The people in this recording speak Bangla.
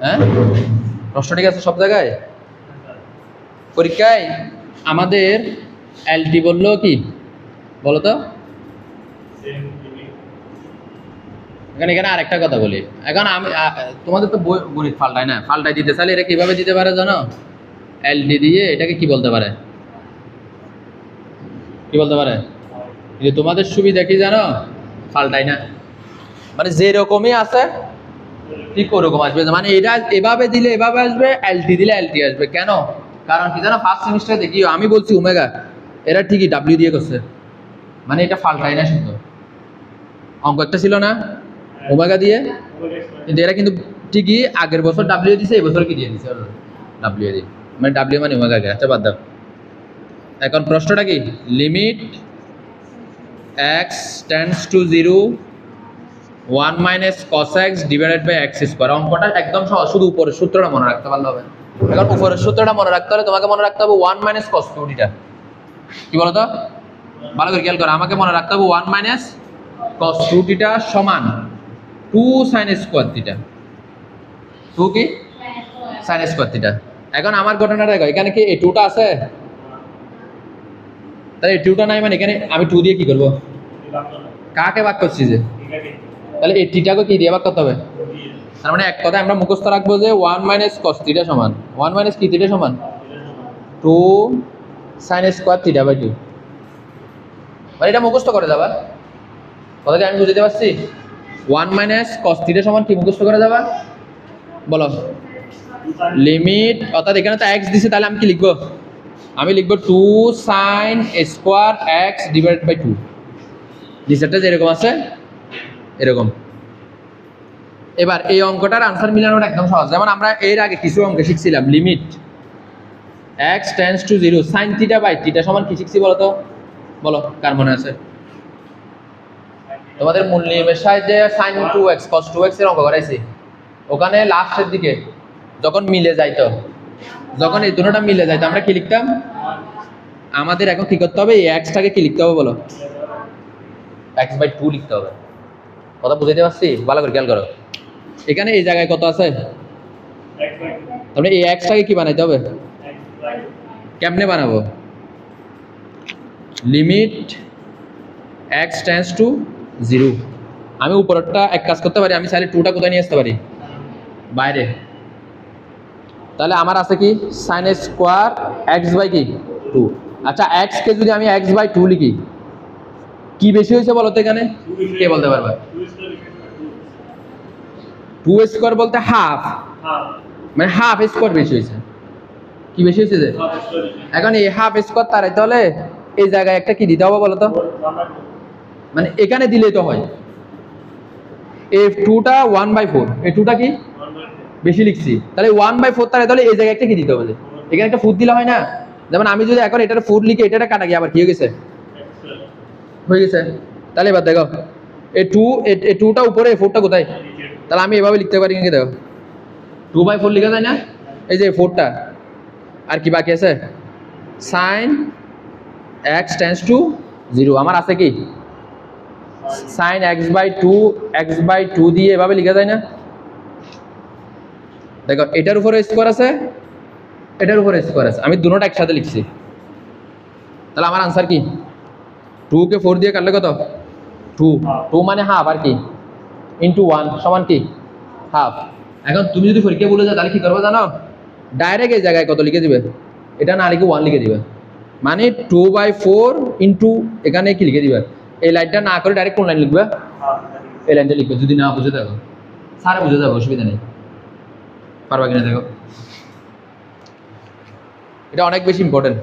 হ্যাঁ, প্রশ্ন ঠিক আছে সব জায়গায়? পরীক্ষায় আমাদের এলটি বললো কি বলো তো? এখানে আরেকটা কথা বলি। এখন আমি তোমাদের তো গণিত পাল্টায় না, পাল্টাই দিতে চাইলে এটা কিভাবে দিতে পারে জানো? এলডি দিয়ে এটাকে কি বলতে পারে? কি বলতে পারে? যে তোমাদের সুবিধা কি জানো? পাল্টাই না, মানে যে রকমই আছে ঠিক ওরকম আসবে। মানে এটা এভাবে দিলে এভাবে আসবে, এলটি দিলে এলটি আসবে। কেন? কারণ কি জানো, ফার্স্ট সেমিস্টারে দেখি আমি বলছি ওমেগা, এরা ঠিকই ডাব্লিউ দিয়ে করছে, মানে এটা পাল্টাই না। শুধু অঙ্ক একটা ছিল না ওমেগা দিয়ে, কিন্তু এরা কিন্তু ঠিকই আগের বছর ডাব্লিউ দিছে, এই বছর কি দিয়ে দিছে ডাব্লিউ দিয়ে, মানে ডাব্লিউ মানে ওমেগা কে। আচ্ছা বাদ দাও। এখন প্রশ্নটা কি? Limit x tends to 0 1 minus cos x divided by x square. অঙ্কটা একদম সহজ, শুধু উপরের সূত্রটা মনে রাখতে পারলে হবে। এখন উপরের সূত্রটা মনে রাখতে হলে তোমাকে মনে রাখতে হবে 1 মাইনাস কস 2 থিটা। কি বলো তো? ভালো করে খেয়াল করো, আমাকে মনে রাখতে হবে 1 মাইনাস কস 2 থিটা সমান 2 সাইন স্কোয়ার থিটা। 2 কি? Sine square theta. এখন আমার ঘটনাটা দেখো, এখানে কি এই 2টা আছে? তাহলে এই 2টা নাই, মানে এখানে আমি 2 দিয়ে কি করব? কাকে ভাগ করছি যে? তাহলে এই থিটাকে কি দিয়ে ভাগ করতে হবে? তার মানে এক কথায় আমরা মুখস্থ রাখবো যে 1 মাইনাস কস থিটা সমান 1 মাইনাস কি থিটা সমান 2 সাইন স্কোয়ার থিটা বাই 2। মানে এটা মুখস্থ করে যাবা। কথাকে আমি বুঝতে পারছি? 1 মাইনাস কস থিটা সমান কি মুখস্থ করে যাবা? বলো। লিমিট, অর্থাৎ এখানে তো এক্স দিছে, তাহলে আমি কি লিখবো? আমি লিখবো 2 sine square x divided by 2। নিচেরটা যেরকম আছে এরকম। এবার এই অঙ্কটার আনসার মিলানোটা একদম সহজ। যেমন আমরা এর আগে কিছু অঙ্ক শিখছিলাম, limit x tends to 0 sine theta by theta সমান কি শিখছি বলো তো? বলো, কার মনে আছে? তোমাদের মূল নিয়মের সাহায্যে সাইন 2x cos 2x এর অঙ্ক করাইছি। ওখানে লাস্টের দিকে যখন মিলে যাইতো, যখন এই দুটোটা মিলে যাইতো, আমরা কি লিখতাম? আমাদের এখন কি করতে হবে? এই এক্সটাকে কি লিখতে হবে বলো? x বাই 2 লিখতে হবে। কথা বুঝাইতে পারছি? ভালো করে খেয়াল করো। এখানে এই জায়গায় কত আছে? তাহলে এই এক্সটাকে কি বানাইতে হবে? কেমনে বানাবো? Limit x tends to 0। আমি উপরেরটা এক কাজ করতে পারি, আমি চাইলে 2টা কোথায় নিয়ে আসতে পারি? বাইরে। তাহলে আমার আছে কি? সাইন স্কোয়ার এক্স বাই কি 2। আচ্ছা, এক্স কে যদি আমি এক্স বাই 2 লিখি, কি বেশি হয়েছে বলো তো এখানে? কে বলতে পারবে? 2 স্কোয়ার বলতে হাফ, মানে হাফ স্কোয়ার বেশি হয়েছে। কি বেশি হয়েছে যে? এখন এই হাফ স্কোয়ার তারাইতে হলে এই জায়গায় একটা কি দিতে হবে বলো তো? মানে এখানে দিলেই তো হয়। এই 2টা 1/4, এই 2টা কি বেশি লিখছি, তাহলে 1/4 তাহলে এই জায়গায় একটা কি দিতে হবে? এখানে একটা 4 দিলে হয় না? যেমন আমি যদি এখন এটার 4 লিখে এটা কাটা গিয়ে আবার কি হয়ে গেছে? হয়ে গেছে। তাহলে এবার দেখো, এই 2টা উপরে, 4টা কোথায়? তাহলে আমি এভাবে লিখতে পারি কি? দেখো 2/4 লিখা যায় না? এই যে 4টা, আর কি বাকি আছে? Sine x tends to 0। আমার আছে কি? সাইন x বাই 2 দিয়ে এভাবে লিখা যায় না? দেখো এটার উপরে স্কোয়ার আছে, এটার উপরে স্কোয়ার আছে, আমি দুটোটা একসাথে লিখছি। তাহলে আমার আনসার কি? 2 কে 4 দিয়ে কাটলে কত? 2 মানে হাফ, আর কি ইন্টু 1 সমান কি হাফ। এখন তুমি যদি পরীক্ষা বলে যাও তাহলে কি করবে জানো? ডাইরেক্ট এই জায়গায় কত লিখে দিবে, এটা না লিখে 1 লিখে দিবে। মানে 2/4 ইন্টু এখানে কি লিখে দিবে? এই লাইনটা না করে ডাইরেক্ট কোন লাইন লিখবে? এই লাইনটা লিখবে। যদি না বুঝে থাকো স্যারে বুঝে যাবে, অসুবিধা নেই। পারবা কিনা দেখো, এটা অনেক বেশি ইম্পর্টেন্ট।